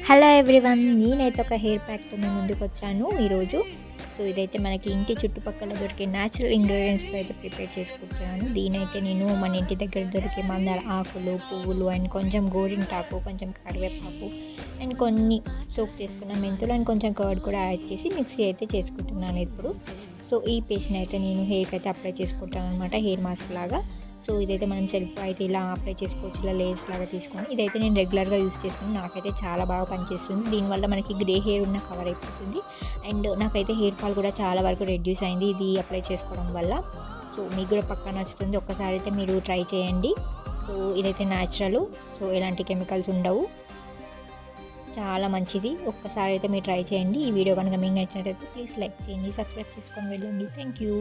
Hello everyone, నేనైతే ఒక hair ప్యాక్తో మీ ముందుకు వచ్చాను ఈరోజు. సో ఇదైతే మనకి ఇంటి చుట్టుపక్కల దొరికే న్యాచురల్ ఇంగ్రీడియంట్స్తో అయితే ప్రిపేర్ చేసుకుంటున్నాను. దీనైతే నేను మన ఇంటి దగ్గర దొరికే మందార ఆకులు, పువ్వులు అండ్ కొంచెం గోరింటాకు, కొంచెం కరివేపాకు అండ్ కొన్ని సోక్ చేసుకున్న మెంతులు అండ్ కొంచెం కర్డ్ కూడా యాడ్ చేసి మిక్సీ అయితే చేసుకుంటున్నాను ఇప్పుడు. సో ఈ పేస్ట్ని అయితే నేను హెయిర్కి అయితే అప్లై చేసుకుంటాను అనమాట, హెయిర్ మాస్క్ లాగా. సో ఇదైతే మనం సెల్ఫ్ అయితే ఇలా అప్లై చేసుకోవచ్చు, ఇలా లేయర్స్ లాగా తీసుకొని. ఇదైతే నేను రెగ్యులర్గా యూస్ చేస్తాను, నాకైతే చాలా బాగా పనిచేస్తుంది. దీనివల్ల మనకి గ్రే హెయిర్ ఉన్న కవర్ అయిపోతుంది అండ్ నాకైతే హెయిర్ ఫాల్ కూడా చాలా వరకు రెడ్యూస్ అయింది ఇది అప్లై చేసుకోవడం వల్ల. సో మీకు కూడా పక్కా నచ్చుతుంది, ఒక్కసారి అయితే మీరు ట్రై చేయండి. సో ఇదైతే న్యాచురల్, సో ఎలాంటి కెమికల్స్ ఉండవు, చాలా మంచిది. ఒక్కసారి అయితే మీరు ట్రై చేయండి. ఈ వీడియో కనుక మీకు నచ్చినట్లయితే ప్లీజ్ లైక్ చేయండి, సబ్స్క్రైబ్ చేసుకొని వెళ్ళండి. Thank you.